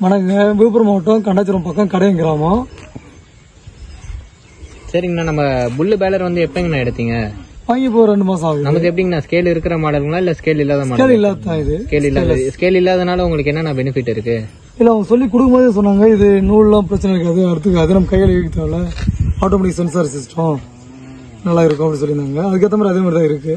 வணக்கங்க. விழுப்புரம் மாவட்டம் கண்டாச்சுரம் பக்கம் கடையம் கிராமம். சரிங்கண்ணா, நம்ம புல்லு பேலர் வந்து எப்பங்கண்ணா எடுத்தீங்க? வாங்கி போய் 2 மாசம் ஆகுது. நமக்கு எப்படிங்கண்ணா, ஸ்கேல் இருக்கிற மாடலுங்களா இல்ல ஸ்கேல் இல்லாத மாடல்? ஸ்கேல் இல்லாத இது. ஸ்கேல் இல்லாதனால உங்களுக்கு என்னென்ன பெனிஃபிட் இருக்கு? இல்ல அவங்க சொல்லி கொடுக்கும்போதே சொன்னாங்க இது நூல்லாம் பிரச்சனை இருக்காது, அடுத்து நம்ம கையில இழுக்க தேவையில்ல, ஆட்டோமேட்டிக் சென்சார் சிஸ்டம் நல்லா இருக்கும் அப்படின்னு சொல்லியிருந்தாங்க. அதுக்கேற்ற மாதிரி அதே மாதிரி தான் இருக்கு.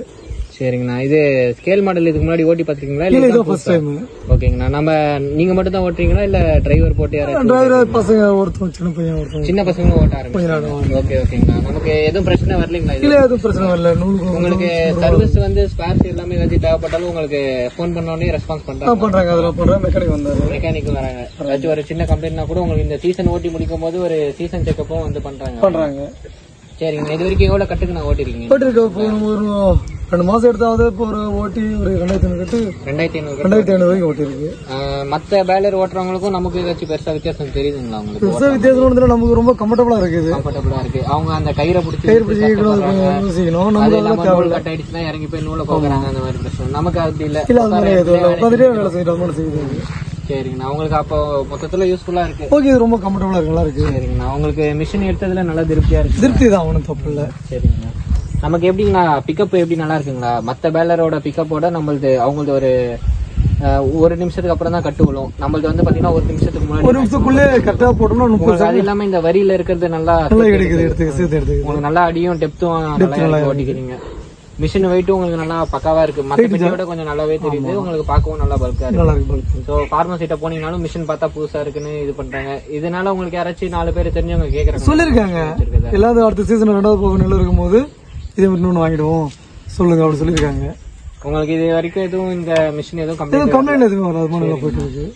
சரிங்கண்ணா, இது ஸ்கேல் மாடல் இதுக்கு முன்னாடி ஓட்டி பாத்துருக்கீங்களா? இல்ல இது ஃபர்ஸ்ட் டைம். ஓகேங்கண்ணா, நீங்க மட்டும் தான் ஓட்டுறீங்களா இல்ல டிரைவர் போட்டு யாராச்சும்? டிரைவர் பசங்க ஒருத்தவங்க, சின்ன பையன் ஒருத்தவங்க, சின்ன பசங்க ஓட்ட ஆரம்பிச்சாங்க. ஓகேங்கண்ணா, நமக்கு எதுவும் பிரச்சனை வரலீங்களா? இல்ல எதுவும் பிரச்சனை வரல. உங்களுக்கு சர்வீஸ் வந்து ஸ்பேர்ஸ் எல்லாமே ஏதாச்சும் தேவைப்பட்டாலும் உங்களுக்கு போன் பண்ணோடனே ரெஸ்பான்ஸ் பண்றாங்க. அதெல்லாம் பண்றாங்க. மெக்கானிக் வந்தாரு, மெக்கானிக் வராங்க. ஏதாச்சும் ஒரு சின்ன கம்ப்ளைண்ட்னா கூட உங்களுக்கு இந்த சீசன் ஓட்டி முடிக்கும் போது ஒரு சீசன் செக்கப்பும் வந்து பண்றாங்க. சரிங்க, இது வரைக்கும் எவ்வளவு கட்டுக்கு நான் ஓட்டிருக்கீங்க? ஒரு 2 மாசம் எடுத்தாவது இப்போ ஒரு ஓட்டி ஒரு 2500 கட்டு 2500 வரைக்கும் ஓட்டிருக்கு. மத்த பேலர் ஓட்டுறவங்களுக்கும் நமக்கு ஏதாச்சும் பெருசா வித்தியாசம் தெரியுதுங்களா உங்களுக்கு? பெருசா வித்தியாசம் நமக்கு ரொம்ப கம்ஃபர்டபுளா இருக்கு. அவங்க அந்த கயிறை பிடிச்சி கட் ஆயிடுச்சுன்னா இறங்கி போய் நூலை போக்குறாங்க, அந்த மாதிரி பிரச்சனை. நமக்கு அப்படி இல்ல, வேலை செய்யணும். சரிங்கண்ணா, உங்களுக்கு அப்போ மொத்தத்துல யூஸ்ஃபுல்லா இருக்கு. ஓகே, ரொம்ப கம்ஃபர்டபுளா இருக்கு, நல்லா இருக்கு. சரிங்கண்ணா, உங்களுக்கு மிஷின் எடுத்ததுல நல்லா திருப்தியா இருக்கு? திருப்தி தான், ஒன்றும் தப்பு இல்ல. சரிங்கண்ணா, நமக்கு எப்படிங்கண்ணா பிக்கப் எப்படி நல்லா இருக்குங்களா? மத்த பேலரோட பிக்கப்போட நம்மளது அவங்களது ஒரு நிமிஷத்துக்கு அப்புறம் தான் கட்டு விழும். நம்மளது வந்து பாத்தீங்கன்னா 1 நிமிஷத்துக்கு முன்னாடி, 1 நிமிஷத்துக்குள்ளே கரெக்டா போட்டோம்னா 30. அது இல்லாம இந்த வரியில இருக்கிறது நல்லா எடுக்குது, உங்களுக்கு நல்லா அடியும் டெப்த்தும் நல்லா ஓட்டிக்கிறீங்க. மிஷின் வெயிட்டும் உங்களுக்கு நல்லா பக்காவா இருக்கு. மத்த மிஷினோட கொஞ்சம் நல்லாவே தெரியுது, உங்களுக்கு பார்க்கவும் நல்லா பல்கா இருக்கு. சோ பார்மசிட்ட போனீங்கன்னாலும் மிஷின் பார்த்தா புதுசா இருக்குன்னு இது பண்றாங்க. இதனால உங்களுக்கு யாராச்சும் 4 பேர் தெரிஞ்சவங்க கேக்குறாங்க, சொல்லிருக்காங்க. எல்லாரும் அடுத்த சீசன் 2வது போக நிலை இருக்கும்போது இதே மாதிரி இன்னொன்னு வாங்கிடுவோம் சொல்லுங்க அப்படின்னு சொல்லிருக்காங்க. உங்களுக்கு இது வரைக்கும் எதுவும் இந்த மிஷின் எதுவும் கம்ப்ளைண்ட் எதுவும் வராது, நல்லா போயிட்டு இருக்கு.